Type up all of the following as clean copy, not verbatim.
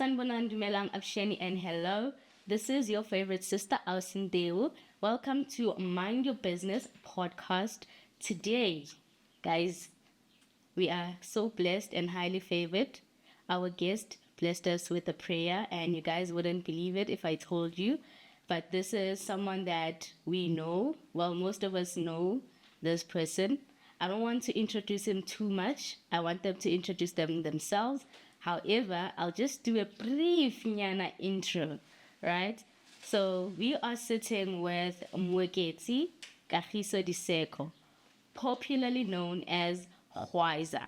Sanbonan Dumelang Absheni and hello. This is your favorite sister, Ausindeu. Welcome to Mind Your Business podcast. Today, guys, we are so blessed and highly favored. Our guest blessed us with a prayer, and you guys wouldn't believe it if I told you. But this is someone that we know. Well, most of us know this person. I don't want to introduce him too much. I want them to introduce them themselves. However, I'll just do a brief nyana intro, right? So we are sitting with Mweketsi Kagiso Diseko, popularly known as Gwyza,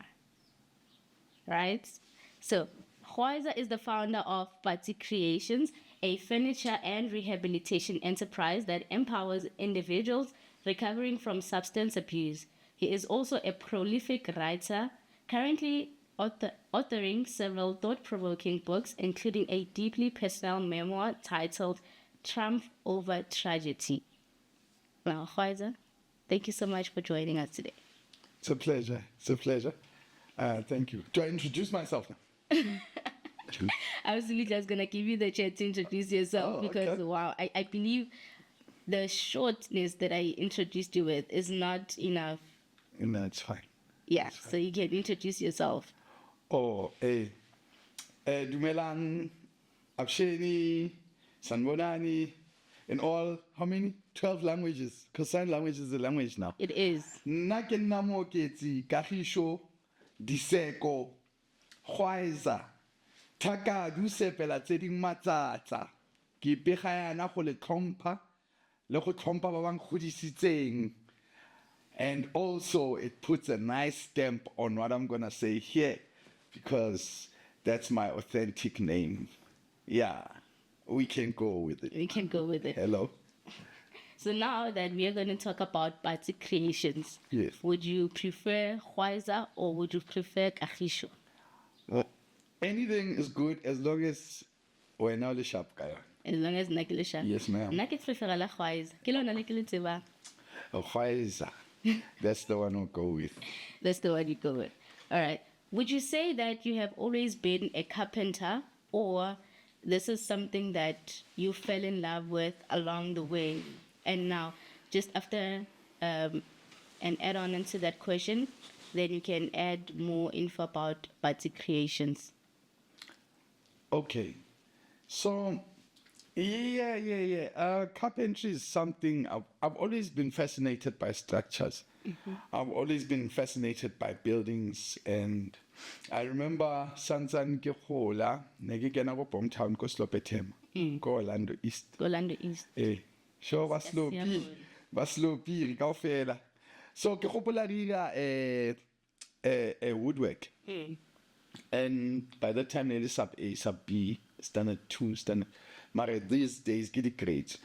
right? So Gwyza is the founder of Patsi Creations, a furniture and rehabilitation enterprise that empowers individuals recovering from substance abuse. He is also a prolific writer, currently authoring several thought-provoking books, including a deeply personal memoir titled Triumph Over Tragedy. Now, Gwyza, thank you so much for joining us today. It's a pleasure. It's a pleasure. Thank you. Do I introduce myself now? I was really just going to give you the chance to introduce yourself because, okay. wow, I believe the shortness that I introduced you with is not enough. No, it's fine. Yeah, so you can introduce yourself. Dumelang, Absheni, Sanbonani, in all, how many? 12 languages. Because sign language is a language now. It is. Nake Namoketsi, Kagiso, Diseko, Gwyza, Taka Dusepela Tseding Matsatsa, Ki Pegayana go le tlhompha, le go tlhompha ba bang godisitseng. And also, it puts a nice stamp on what I'm going to say here, because that's my authentic name. Yeah, we can go with it. We can go with it. Hello? So now that we are going to talk about Patsi Creations, Yes. would you prefer Gwyza or would you prefer Kagiso? Well, anything is good as long as we're now the sharp guy. As long as Nakilisha. Yes, ma'am. Nna ke preferela Gwyza. Ke lona le ke le tsebang. Gwyza. That's the one we'll go with. That's the one you go with. All right. Would you say that you have always been a carpenter, or this is something that you fell in love with along the way? And now, just after an add-on into that question, then you can add more info about Patsi Creations. Okay. So, yeah. Carpentry is something I've always been fascinated by structures. Mm-hmm. I've always been fascinated by buildings, and I remember Sansan Kehola, Negigena go Bomtown go Slopetem, go Orlando East. Orlando East. Sure, Baslopi, Gaufela. So Kehopola a woodwork. And by that time, nearly sub A, sub B, standard 2, standard. But these days, get it great.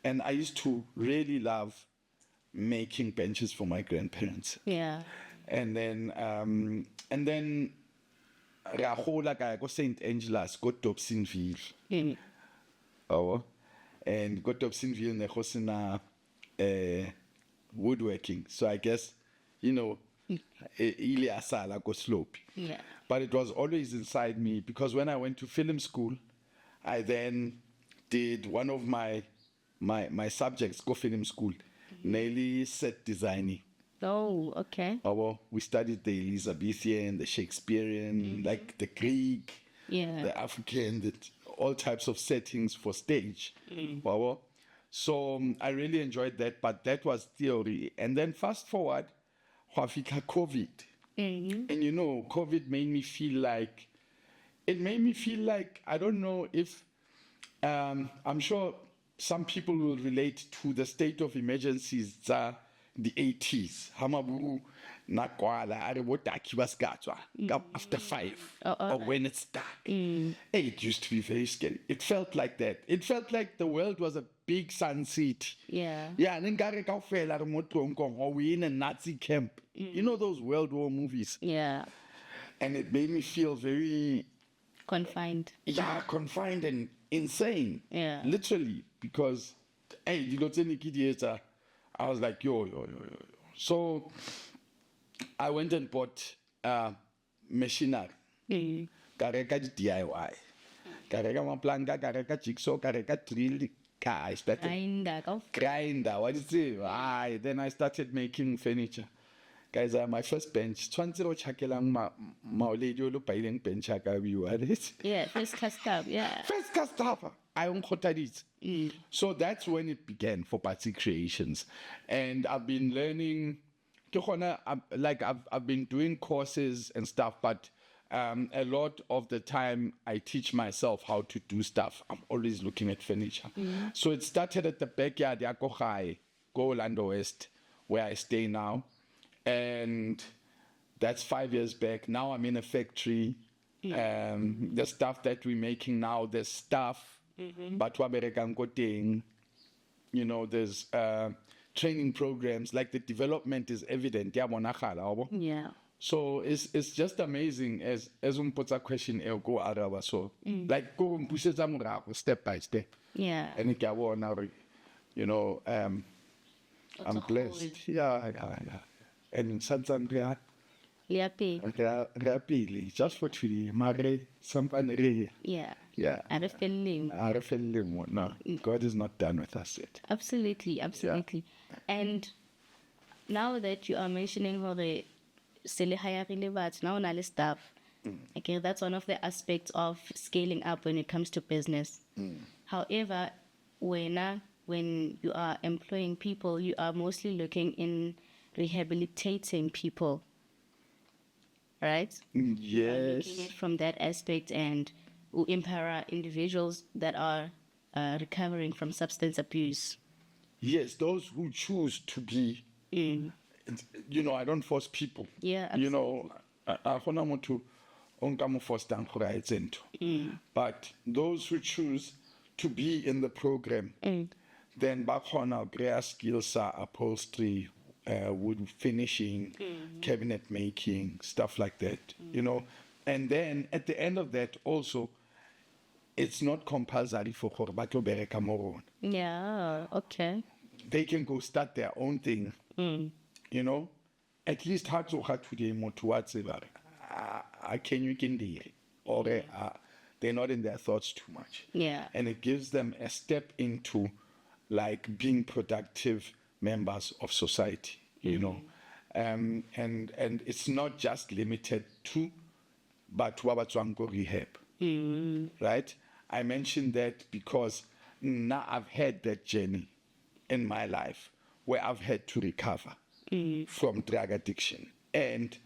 And I used to really love making benches for my grandparents. Yeah. And then Rahola guy go St. Angela's, go Dobsonville. Oh, and go Dobsonville, ne hosina woodworking. So I guess, Ili Asala go slope. Yeah. But it was always inside me, because when I went to film school, I then did one of my subjects, go film school, nearly set designing. Oh, okay. We studied the Elizabethan, the Shakespearean, like the Greek, the African, all types of settings for stage. So I really enjoyed that, but that was theory. And then fast forward, COVID. And COVID made me feel like, I don't know if, I'm sure some people will relate to the state of emergencies, the 80s. Hamaburu, Nakwala, Arebotaki was after 5, or when it's dark. It used to be very scary. It felt like that. It felt like the world was a big sun city. Yeah. Yeah, and then or we in a Nazi camp. You know those World War movies? Yeah. And it made me feel very confined. Yeah, confined and insane. Yeah. Literally, because I was like, yo. So I went and bought machinery. Kareka DIY. Ka reka maplanka, ka reka jigsaw, ka reka drill. I started grinder. What is it? Then I started making furniture. Guys, my first bench. Tshwantse go tjhakelang maoledi o lo paileng bench ya ka you are it. Yeah, first cast up, yeah. First customer. I unkhothaditse. So that's when it began for Patsi Creations. And I've been learning, I've been doing courses and stuff, but a lot of the time I teach myself how to do stuff. I'm always looking at furniture. So it started at the backyard, Yakohai, go Orlando West, where I stay now. And that's 5 years back. Now I'm in a factory. The stuff that we're making now, there's stuff, but you know, there's training programs, like the development is evident. Yeah. So it's just amazing as umpotsa question go araba. So like go mpusetsa morago step by step. Yeah. And you know, I'm blessed. Yeah. And sansan rapidly, just for today, Mare, something. Yeah. Yeah. And a feeling. No, God is not done with us yet. Absolutely. And now that you are mentioning how the now on staff, okay, that's one of the aspects of scaling up when it comes to business. However, when you are employing people, you are mostly looking in rehabilitating people, right? Yes. Looking at it from that aspect and empower individuals that are recovering from substance abuse. Yes, those who choose to be, you know, I don't force people. Yeah, absolutely. You know, I but those who choose to be in the program, then back on our great skills are upholstery, wood finishing, cabinet making, stuff like that, you know. And then at the end of that also, it's not compulsory for Horbato Bereka Moron. Yeah, okay. They can go start their own thing, you know. At least hard to today more towards it. Can you or they're not in their thoughts too much. Yeah. And it gives them a step into like being productive members of society, you know. And it's not just limited to but Wabatwango rehab. Right? I mentioned that because now I've had that journey in my life where I've had to recover from drug addiction. And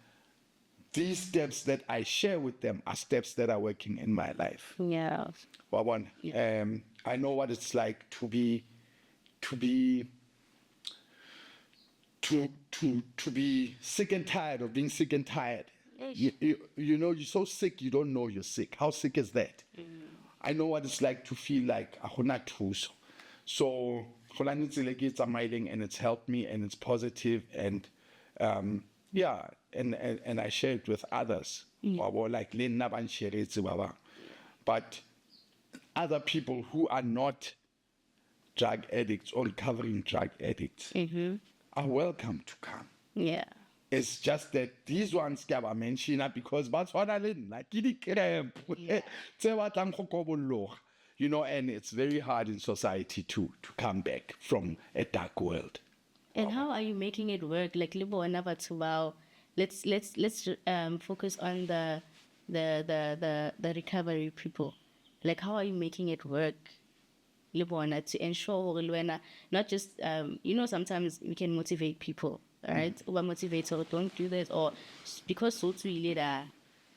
these steps that I share with them are steps that are working in my life. Yeah. I know what it's like to be sick and tired of being sick and tired. You know, you're so sick you don't know you're sick. How sick is that? I know what it's like to feel like so it's amazing and it's helped me and it's positive and and I share it with others. But other people who are not drug addicts or recovering drug addicts are welcome to come. Yeah. It's just that these ones I mention because that's what I like cramp. You know, and it's very hard in society to come back from a dark world. And how are you making it work? Like let's focus on the recovery people. Like how are you making it work? To ensure not just you know, sometimes we can motivate people, right? Or motivate or don't do this or because so to later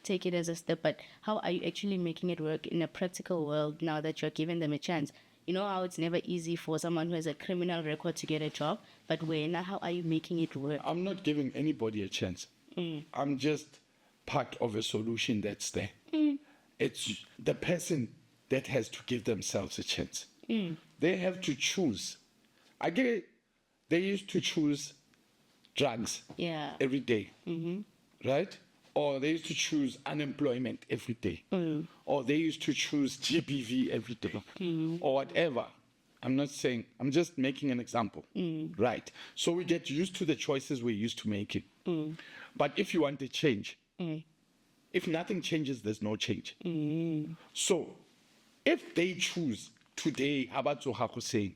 take it as a step, but how are you actually making it work in a practical world now that you're giving them a chance? You know how it's never easy for someone who has a criminal record to get a job, but how are you making it work? I'm not giving anybody a chance. I'm just part of a solution that's there. It's the person that has to give themselves a chance. They have to choose. I get it. They used to choose drugs every day, right? Or they used to choose unemployment every day. Or they used to choose GBV every day. Or whatever. I'm not saying, I'm just making an example. Right. So we get used to the choices we're used to making. But if you want a change, if nothing changes, there's no change. So if they choose today, how about saying,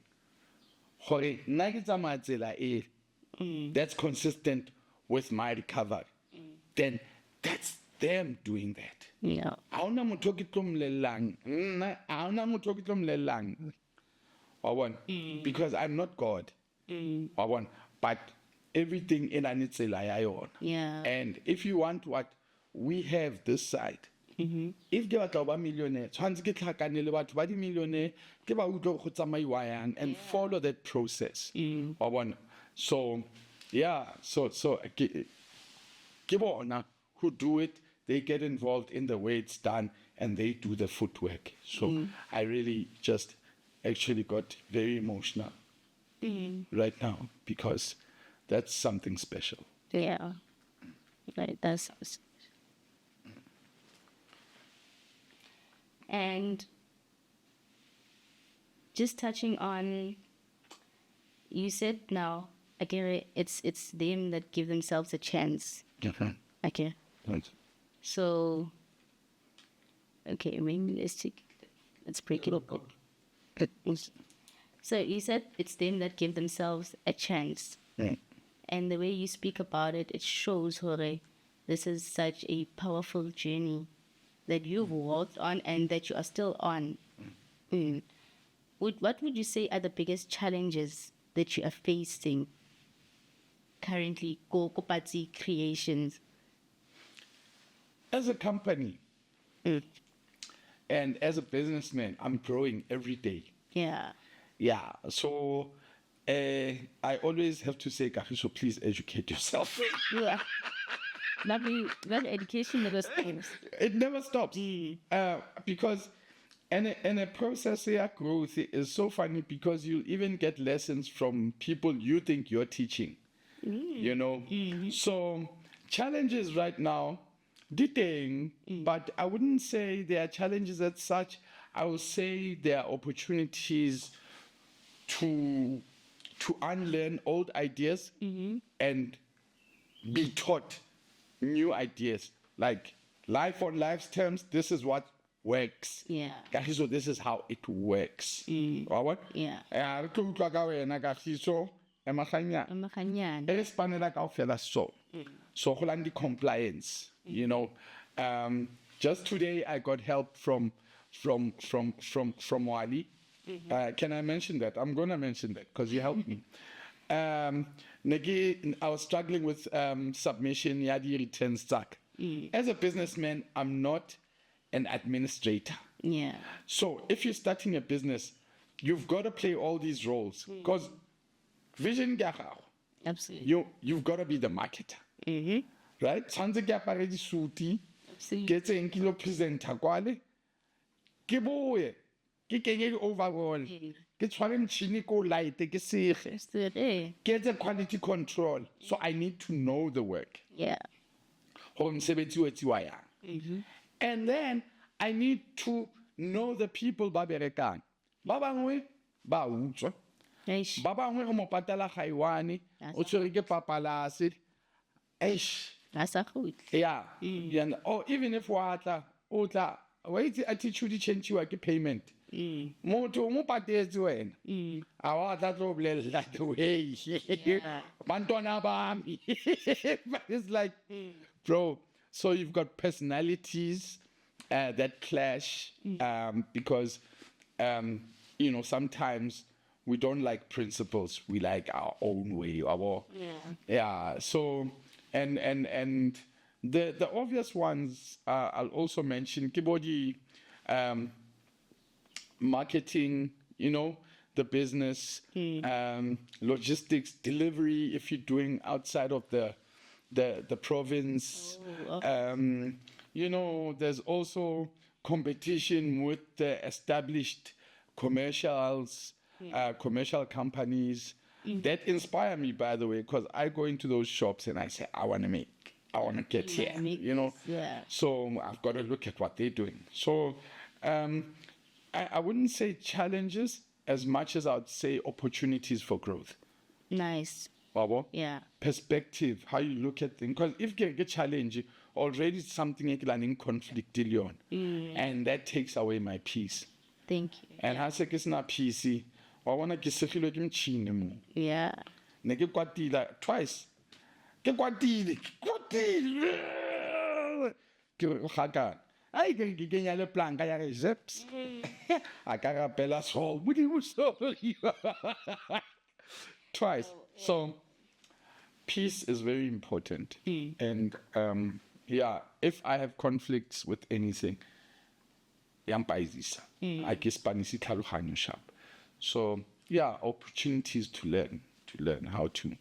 that's consistent with my recovery, then that's them doing that. Yeah. Ha hona motho o ke tlo mmolellang. Nna, ha hona motho o ke tlo mmolellang. Wa bona? Because I'm not God. Wa bona? But everything in a tsela ya yona. Yeah. And if you want what we have this side, if ke batla ho ba millionaire, tshwantse ke tlhakane le batho ba di millionaire, ke ba utlwe go tsamaiwa yang and follow that process. Wa bona? So yeah, so ke bona who do it, they get involved in the way it's done and they do the footwork. So I really just actually got very emotional right now because that's something special. Yeah. Right. That's and just touching on, you said now, again, it's them that give themselves a chance. Okay. Right. So, okay, maybe let's break it up. So you said it's them that give themselves a chance. Yeah. And the way you speak about it, it shows, Hore, this is such a powerful journey that you've walked on and that you are still on. What would you say are the biggest challenges that you are facing currently, Patsi Creations? As a company and as a businessman, I'm growing every day. Yeah. Yeah. So I always have to say, Kagiso, please educate yourself. Yeah. That education never stops. It never stops. Because and a process here growth is so funny because you even get lessons from people you think you're teaching. You know? So challenges right now, diteng, but I wouldn't say there are challenges as such. I would say there are opportunities to unlearn old ideas and be taught new ideas. Like life on life's terms, this is what works. Yeah. Kagiso, this is how it works. Right? Yeah. Re tlo utlwa ka wena Kagiso, emaganya. Amakanyana. It is panela kaofela so. So Holandi compliance, you know. Just today I got help from Wali. Can I mention that? I'm gonna mention that because you helped me. Negi, I was struggling with submission, yadi return stack. As a businessman, I'm not an administrator. Yeah. So if you're starting a business, you've got to play all these roles because vision gaga. Absolutely. You've got to be the marketer. Right? Tshwantse ke apare disuti, Absolutely. ke tseng ke lo presenter kwale, ke boye, ke kenye di-overall, ke tshware motšhini ko light, ke sege, Absolutely. ke etse quality control. So I need to know the work. Yeah. Gore mosebetsi o etsiwa yang. And then I need to know the people ba berekang. Ba bangwe ba utswa. Eish. Ba bangwe go mo patela ga iwane, o tshwere ke papalase. Eish. That's a good. Yeah. And, or even if utla, wait, I teach you the change you ke payment. Motho mo patetse wena. A wa tla tlo bolela the way. Bantwana bami. But it's like, bro, so you've got personalities that clash because you know, sometimes we don't like principles, we like our own way. Yeah. So and the obvious ones I'll also mention Kibodi, marketing, you know, the business, logistics, delivery if you're doing outside of the province. You know, there's also competition with the established commercials, commercial companies that inspire me, by the way, because I go into those shops and I say, I want to get here, you know. Yeah. So I've got to look at what they're doing. So I wouldn't say challenges as much as I'd say opportunities for growth. Nice. Babo? Yeah. Perspective, how you look at things. Because if you get challenge, already something like in conflict, and that takes away my peace. Thank you. And ha se ke sena PC, wa bona ke segilwe ke motšhini mo. Yeah. Ne ke kwatile twice. Ke kwatile. Ke re ga kana. Ai ke kenya le planka ya re zips. A ka rapela so, modimo sorry. Twice. So peace is very important. And yeah, if I have conflicts with anything, I guess Spanisi tlhaloganyo sharp. So yeah, opportunities to learn how to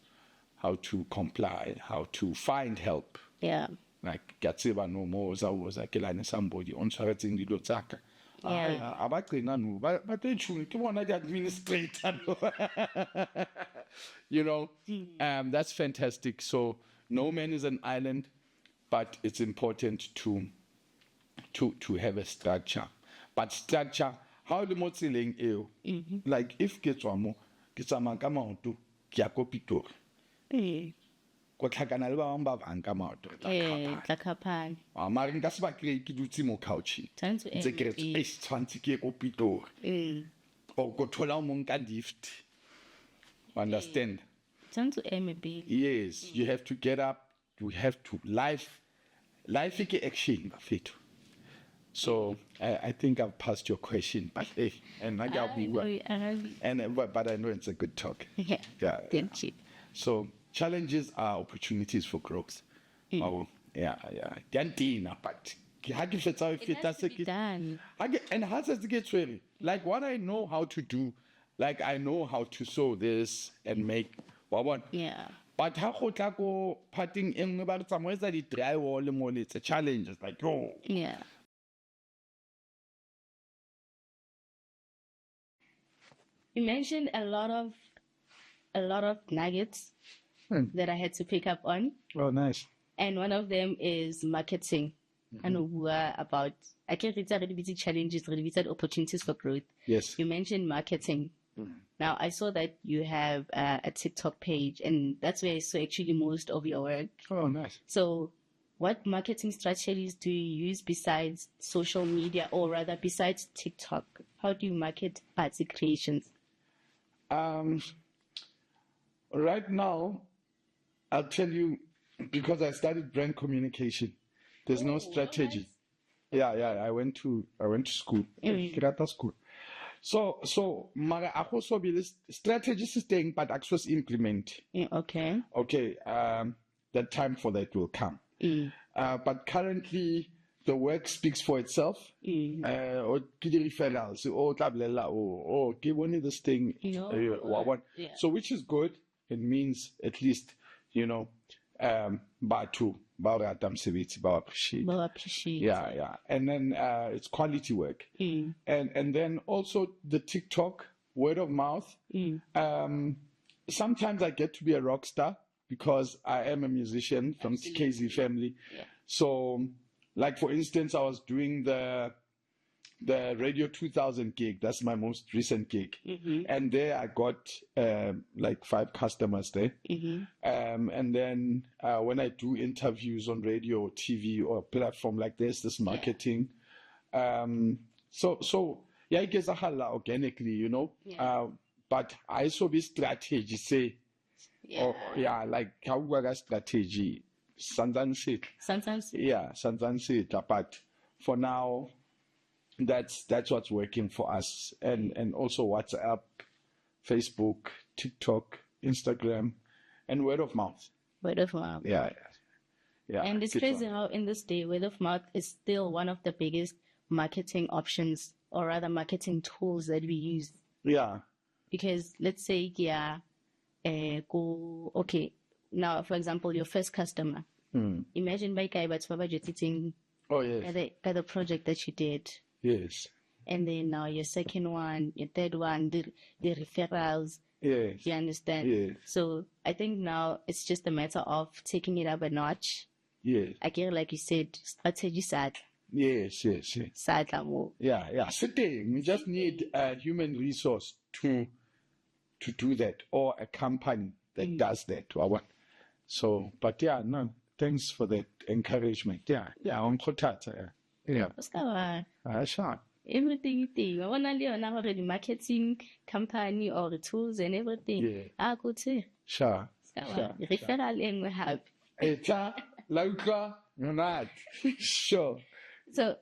comply, how to find help. Yeah. Like ke a tseba no mo was ke line somebody on tshwaretseng dilo tsaka. Yeah. A ba qena no ba tlo tshune ke bona the administrator. You know, that's fantastic. So no man is an island, but it's important to have a structure. But structure, how le mo tseleng eo, like if ke tswa mo ke tsamaya ka maoto ke ya ko Pitori, ko tlhakana le ba bang ba bang ka maoto re tla Tlhakaphane. mare nka se ba kry-e ke dutse mo couching Tshwanetse o ntse ke re eme tshwanetse ke ye ko Pitori or ko thola o mong ka lift. Understand? Tshwanetse o eme pele. Yes, you have to get up, you have to life ke action bafethu. So I think I've passed your question, but hey, and I got be well. But I know it's a good talk. Yeah. Yeah. Thank you. So challenges are opportunities for growth. Oh, yeah. Diantina, but ha ke fetsa ho feta se ke Done. and how does it get ready? Like what I know how to do, like I know how to sew this and make what. Yeah. But how go tla go parting e nngwe ba re tsamaisa di drywall mo le it's a challenge. It's like Yeah. You mentioned a lot of nuggets that I had to pick up on, Oh, nice. and one of them is marketing. And about I can read really busy challenges, really busy opportunities for growth. Yes. You mentioned marketing. Now I saw that you have a TikTok page, and that's where I saw actually most of your work. Oh, nice. So, what marketing strategies do you use besides social media, or rather besides TikTok? How do you market Patsi Creations? Right now, I'll tell you because I studied brand communication. There's no strategy. Yeah. I went to school. Kirata school. So mara ako so be this strategy is staying, but actually implement. Okay. Okay. The time for that will come. But currently, the work speaks for itself. Or ke di referrals. Oh, tablela. Oh, give one this thing. So which is good. It means at least, batho ba rata mosebetsi ba appreciate. Yeah. And then it's quality work. And then also the TikTok word of mouth. Sometimes I get to be a rock star because I am a musician from TKZ family. Yeah. So like for instance, I was doing the Radio 2000 gig. That's my most recent gig. And there I got like 5 customers there. And then when I do interviews on radio or TV or a platform like this marketing. So yeah, it gets organically, but I saw this strategy say, like how was strategy? Sometimes but for now, that's what's working for us, and also WhatsApp, Facebook, TikTok, Instagram, and word of mouth. Yeah. And it's crazy how in this day word of mouth is still one of the biggest marketing options, or rather marketing tools that we use. Yeah. Because let's say okay, now for example your first customer. Imagine by guy but budgeting. Oh yes. By the project that you did. Yes. And then now your second one, your third one, the referrals. Yes. You understand? Yes. So I think now it's just a matter of taking it up a notch. Yes. Again, like you said, strategy sad. Yes. Sad more. Yeah. We just need a human resource to do that, or a company that does that. So, but yeah, no, thanks for that encouragement. Yeah, on Kotata. Yeah. What's going on? Sure. Everything thing. I want to already marketing company or the tools and everything. Yeah. Ah, good too. Sure. Referral and we have. Eta, lauka, not. Sure. So,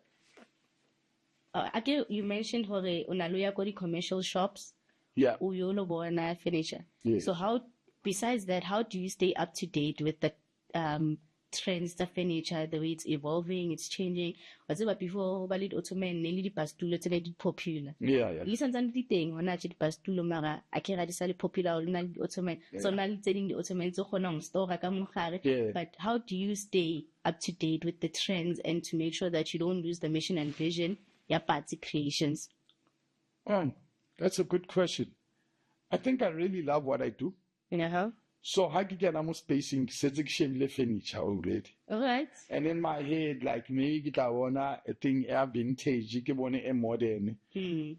again, you mentioned hore unaluya ko di commercial shops. Yeah. Uyolo bona furniture. Yes. So how, besides that, how do you stay up to date with the trends, the furniture, the way it's evolving, it's changing? Was it before valid ottoman nearly the pastulo to be popular? Yeah. Listen to the thing when I did pastulo mara, I can't decide popular or not ottoman. So now telling the ottoman so store. But how do you stay up to date with the trends and to make sure that you don't lose the mission and vision? Yeah, Patsi Creations. That's a good question. I think I really love what I do. You know how? So how can I spacing furniture already? All right. And in my head, like maybe I wanna a thing air vintage, you want a modern.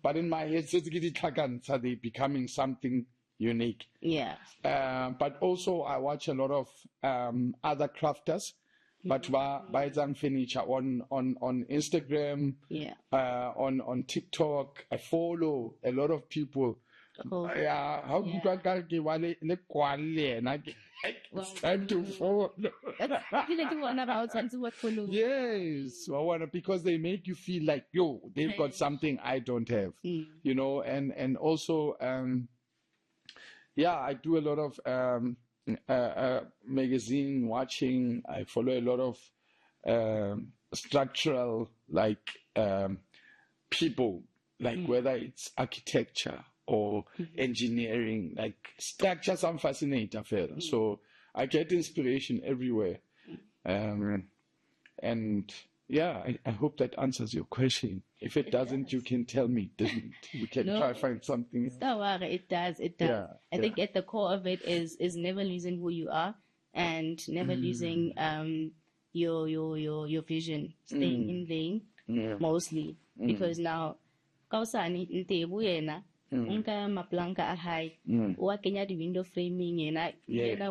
But in my head, so they becoming something unique. Yeah. But also I watch a lot of other crafters. But buy some furniture on Instagram, on TikTok. I follow a lot of people. Yeah, how do I get time to follow? Yes, I wanna, because they make you feel like they've got something I don't have, you know, and also I do a lot of magazine watching. I follow a lot of structural people, like whether it's architecture or engineering, like structures I'm fascinated by. So I get inspiration everywhere. And yeah, I hope that answers your question. If it doesn't, you can tell me. We can try to find something. It does. Yeah, I think at the core of it is never losing who you are and never losing your vision, staying in lane mostly. Because now kausani nte unka maplanka a high or kenya the window framing and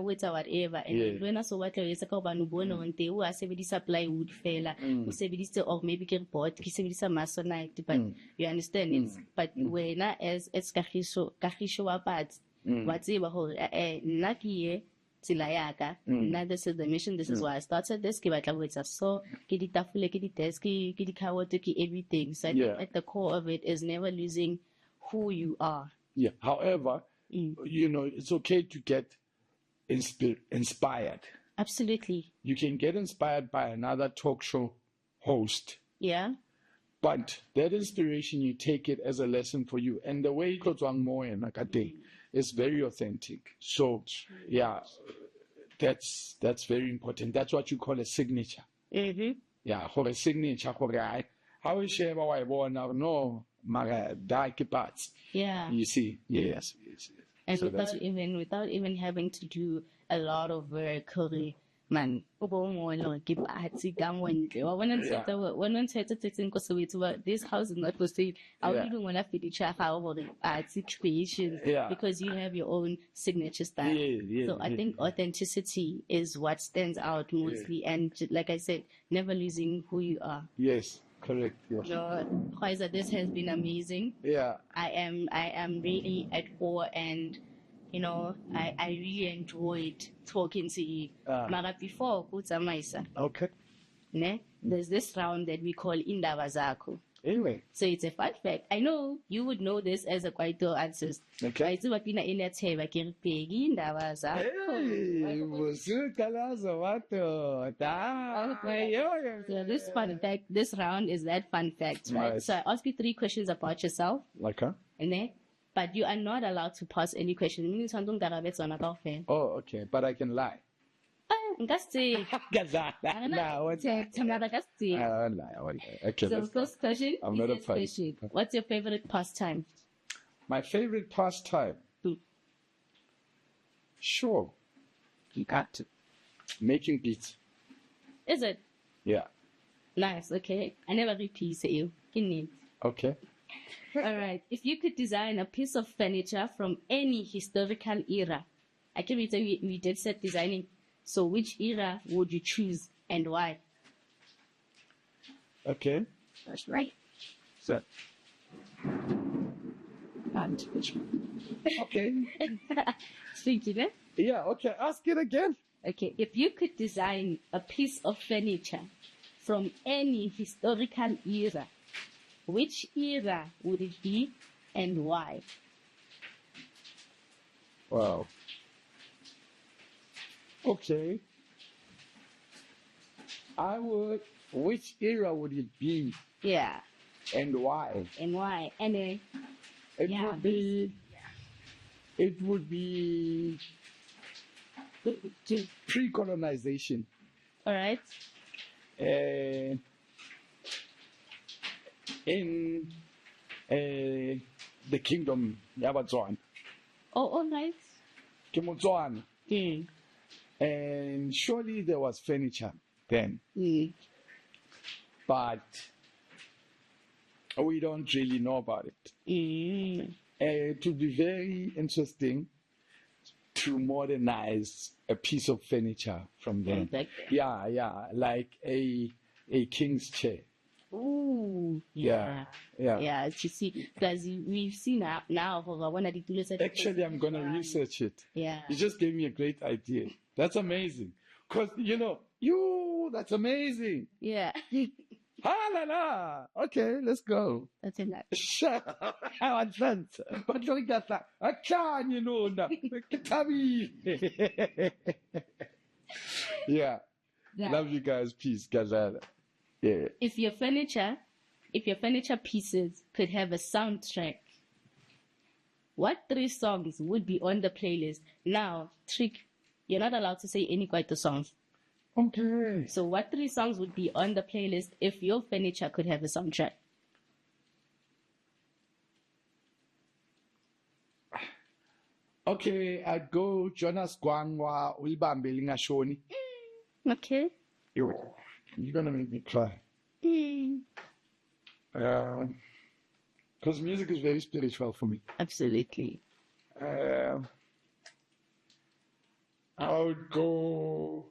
with whatever and when I saw what there is a carbon bono and they were 70 supply wood failure, 70 or maybe can port, 70 masonite, but you understand it. But when as kahisho apart, what's ever hold lucky Tilayaka. Now this is the mission, this is why I started this. So kidi tafule, kidi teski, kidi kawotuki, everything. So I think at the core of it is never losing who you are. Yeah. However, you know, it's okay to get inspired. Absolutely. You can get inspired by another talk show host. Yeah. But that inspiration, you take it as a lesson for you. And the way Nakate is very authentic. So, yeah, that's very important. That's what you call a signature. Yeah, for a signature. How is she ever born now? No. Yeah. You see, yes. And so without even having to do a lot of work, man. This house is not for sale. I would even want to feed each other Patsi Creations because you have your own signature style. So I think authenticity is what stands out mostly, and like I said, never losing who you are. Yes. Correct. Yes. Gwyza, this has been amazing. Yeah. I am really at awe, and you know, I really enjoyed talking to you. Mara before Maisa. Okay. There's this round that we call Indaba Zako. Anyway. So it's a fun fact. I know you would know this as a Kwaito answers. Okay. So this fun fact, this round is that fun fact, right? Nice. So I ask you 3 questions about yourself. Okay. But you are not allowed to pass any questions. Oh, okay. But I can lie. Okay. So first question. I'm not a question. What's your favorite pastime? My favorite pastime? Sure. You got to. Making beats. Is it? Yeah. Nice. Okay. I never repeat you. Okay. All right. If you could design a piece of furniture from any historical era, I can tell you we did set designing. So which era would you choose and why? Okay. That's right. So, okay. Speaking, eh? Yeah, okay. Ask it again. Okay, if you could design a piece of furniture from any historical era, which era would it be and why? Wow. Okay. Which era would it be Yeah, and why? and why? And It yeah, would be, it would be pre-colonization. all right. Uh, in the kingdom, Yabatswan, Oh, all right. Kimotswan. Mm. And surely there was furniture then, Mm. but we don't really know about it. Mm. It would be very interesting to modernize a piece of furniture from then. Back then. Yeah, like a king's chair. Ooh, Yeah. yeah. You see, because we've seen now one of the Actually, I'm gonna research it. Yeah. You just gave me a great idea. That's amazing. Cause that's amazing. Yeah. Ha la la. Okay, let's go. That's in that. I want sense. But look at that. I can, Yeah. Yeah. Love you guys. Peace. Gazala. Yeah. If your furniture pieces could have a soundtrack, what 3 songs would be on the playlist? Now, trick, you're not allowed to say any Kwaito songs. Okay. So what 3 songs would be on the playlist if your furniture could have a soundtrack? Okay, I'd go Jonas Gwangwa Ulbambe Lingashoni. Okay. You're gonna make me cry. Because music is very spiritual for me. Absolutely. I would go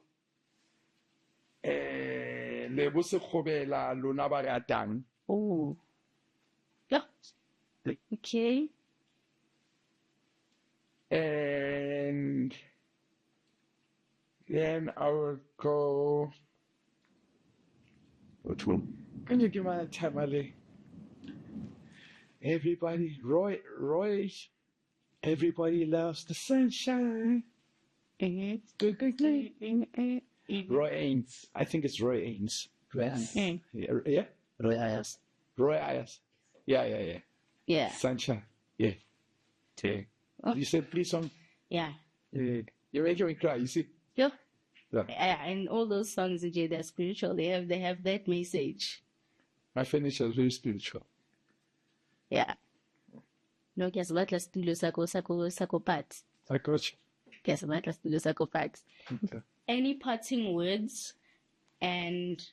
Lebo Sekgobela Lona ba ratang. Oh. Yeah. Okay. And then I would go. Which one? Can you give me a time, Ali? Everybody, Roy, everybody loves the sunshine. Roy Ains. I think it's Roy Ains. Yeah? Roy Ayers. Roy Ayers. Yeah. Yeah. Sunshine. Yeah. Okay. Oh. You said please song. Yeah. You're making me cry, you see? Yeah. Yeah. And all those songs, they're spiritual. They have that message. My furniture is very spiritual. Yeah. No, ke se batla studio sako parts. I got you. Ke se batla studio sako parts. Okay. Any parting words? And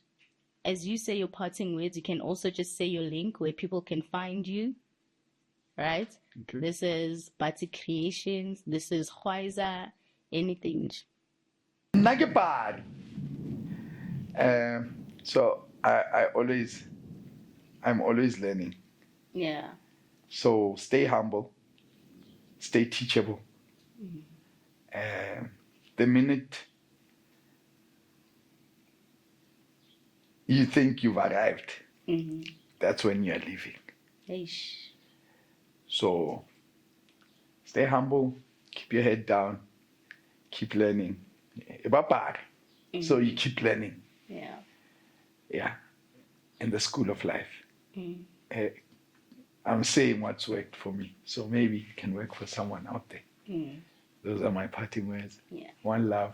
as you say your parting words, you can also just say your link where people can find you. Right? Okay. This is Patsi Creations. This is Gwyza. Anything. Not bad. So I'm always learning. Yeah. So stay humble, stay teachable. The minute you think you've arrived, that's when you're leaving. Eish. So stay humble, keep your head down, keep learning. So you keep learning. Yeah. Yeah. In the school of life. I'm saying what's worked for me. So maybe it can work for someone out there. Those are my parting words. Yeah. One love,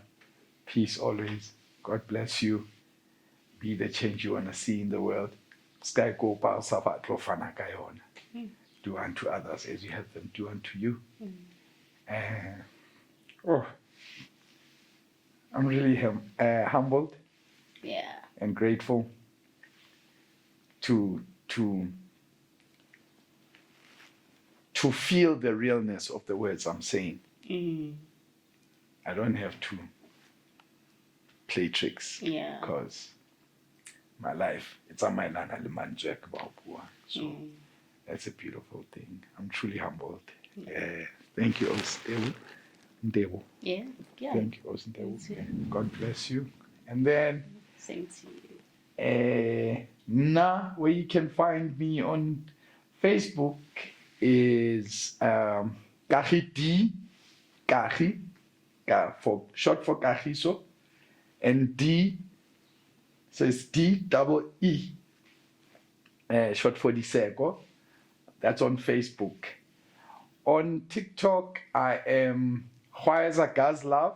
peace always. God bless you. Be the change you want to see in the world. Sky go pa safa tlofana ka yona. Do unto others as you have them do unto you. I'm really humbled. Yeah. And grateful to feel the realness of the words I'm saying. I don't have to play tricks. Yeah. Because my life. It's on my nana limanjek bapua. So that's a beautiful thing. I'm truly humbled. Thank you, Ostewu. Ndewo. Yeah. Thank you, Ostewu. Thank you. God bless you. And then Same to you. where you can find me on Facebook is Kahi D, Kahi, for short for Kahiso, and D, so it's D-double-E, short for Diseko. That's on Facebook. On TikTok, I am Gwyza Gazlove.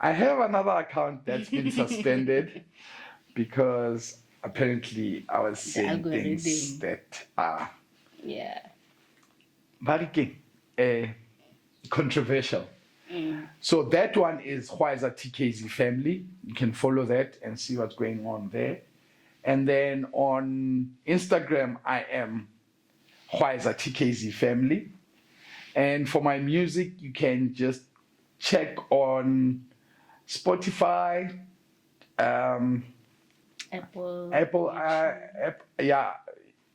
I have another account that's been suspended because apparently I was saying things algorithm. that are Yeah. very controversial. So that one is Gwyza TKZ Family. You can follow that and see what's going on there. And then on Instagram, I am Gwyza TKZ Family. And for my music, you can just check on Spotify, Apple.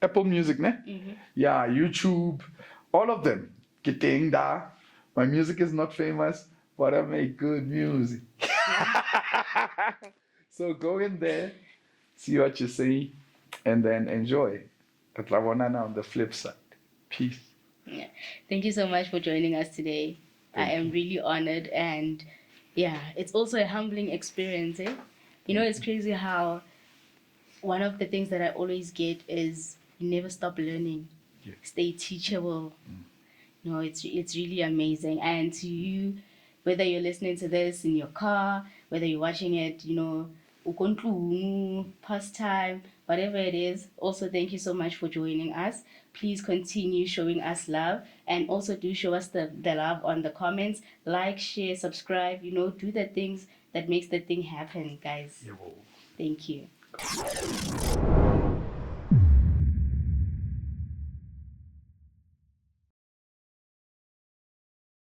Apple Music, ne? Yeah, YouTube, all of them. Getting da. My music is not famous, but I make good music. So go in there, see what you see, and then enjoy. Katlavonana on the flip side. Peace. Yeah. Thank you so much for joining us today. I am really honored, and yeah, it's also a humbling experience. You know, it's crazy how one of the things that I always get is never stop learning. Yeah. Stay teachable. You know, it's really amazing. And to you, whether you're listening to this in your car, whether you're watching it, you know, pastime, whatever it is, also thank you so much for joining us. Please continue showing us love, and also do show us the love on the comments. Like, share, subscribe, you know, do the things that makes the thing happen, guys. Yeah, well. Thank you.